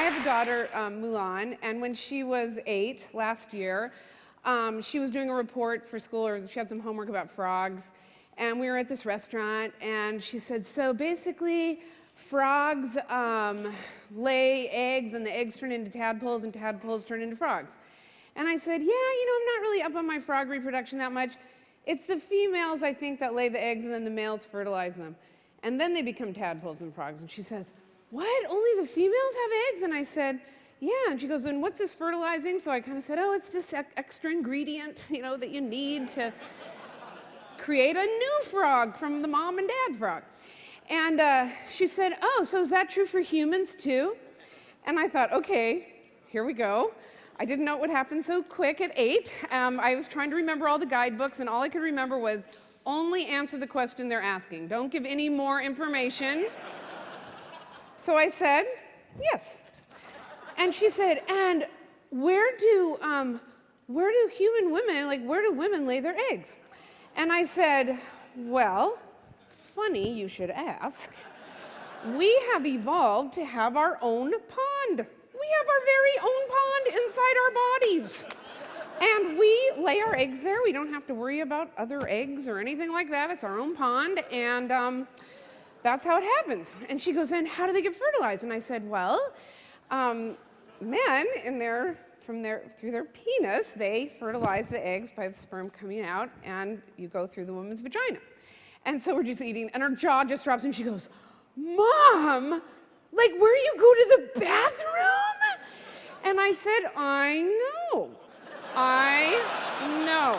have a daughter, Mulan, and when she was 8 last year, she was doing a report for school, or she had some homework about frogs, and we were at this restaurant, and she said, so basically, frogs lay eggs, and the eggs turn into tadpoles, and tadpoles turn into frogs. And I said, yeah, I'm not really up on my frog reproduction that much. It's the females, I think, that lay the eggs, and then the males fertilize them. And then they become tadpoles and frogs. And she says, what? Only the females have eggs? And I said, yeah. And she goes, and what's this fertilizing? So I kind of said, oh, it's this extra ingredient, that you need to create a new frog from the mom and dad frog. And she said, oh, so is that true for humans too? And I thought, okay, here we go. I didn't know it would happen so quick at 8. I was trying to remember all the guidebooks, and all I could remember was only answer the question they're asking. Don't give any more information. So I said, yes. And she said, and where do human women, where do women lay their eggs? And I said, well, funny you should ask. We have evolved to have our own pond. We have our very own pond inside our bodies. And we lay our eggs there. We don't have to worry about other eggs or anything like that. It's our own pond, and that's how it happens. And she goes, and how do they get fertilized? And I said, well, men, through their penis, they fertilize the eggs by the sperm coming out, and you go through the woman's vagina. And so we're just eating, and her jaw just drops, and she goes, Mom, where you go to the bathroom? And I said, I know. I know.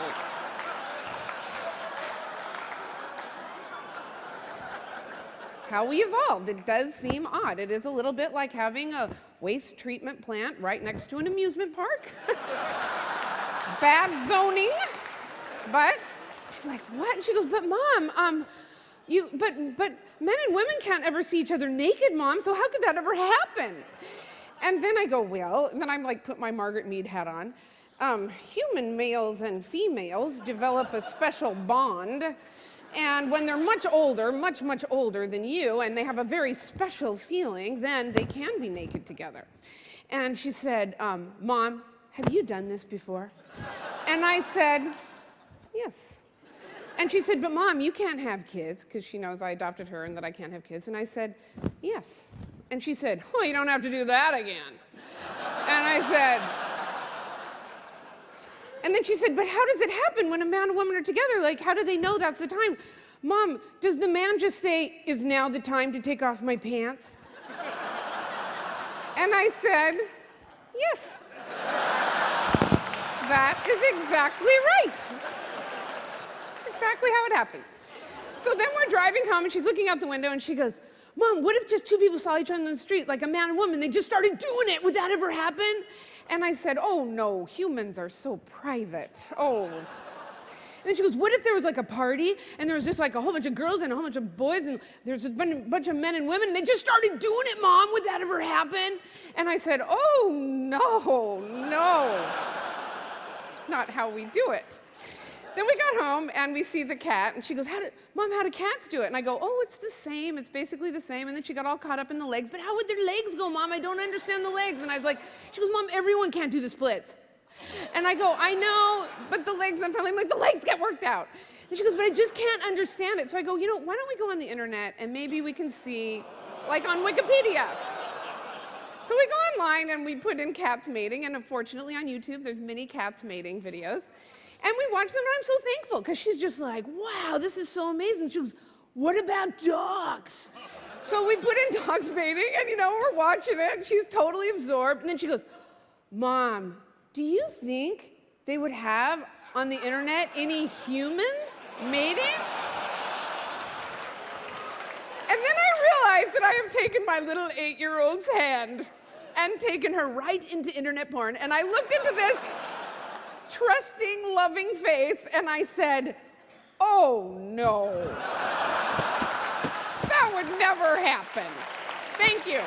It's how we evolved. It does seem odd. It is a little bit like having a waste treatment plant right next to an amusement park. Bad zoning. But she's like, what? And she goes, but Mom, but men and women can't ever see each other naked, Mom, so how could that ever happen? And then I go, well, and then I'm put my Margaret Mead hat on. Human males and females develop a special bond, and when they're much older, much, much older than you, and they have a very special feeling, then they can be naked together. And she said, Mom, have you done this before? And I said, yes. And she said, but Mom, you can't have kids, because she knows I adopted her and that I can't have kids. And I said, yes. And she said, well, you don't have to do that again. And I said, and then she said, but how does it happen when a man and woman are together? How do they know that's the time? Mom, does the man just say, is now the time to take off my pants? And I said, yes. That is exactly right. Exactly how it happens. So then we're driving home, and she's looking out the window, and she goes, Mom, what if just two people saw each other in the street, like a man and woman, they just started doing it? Would that ever happen? And I said, oh, no, humans are so private. Oh. And then she goes, what if there was a party, and there was just a whole bunch of girls and a whole bunch of boys, and there's a bunch of men and women, and they just started doing it, Mom? Would that ever happen? And I said, oh, no. It's not how we do it. Then we got home, and we see the cat, and she goes, Mom, how do cats do it? And I go, oh, it's the same. It's basically the same. And then she got all caught up in the legs. But how would their legs go, Mom? I don't understand the legs. And I was like, she goes, Mom, everyone can't do the splits. And I go, I know, but the legs, I'm like, the legs get worked out. And she goes, but I just can't understand it. So I go, why don't we go on the internet, and maybe we can see, on Wikipedia. So we go online, and we put in cats mating, and unfortunately on YouTube, there's many cats mating videos. And we watch them, and I'm so thankful, because she's just like, wow, this is so amazing. She goes, what about dogs? So we put in dogs mating, and we're watching it, and she's totally absorbed. And then she goes, Mom, do you think they would have on the internet any humans mating? And then I realized that I have taken my little 8-year-old's hand and taken her right into internet porn. And I looked into this trusting, loving face, and I said, oh, no. That would never happen. Thank you.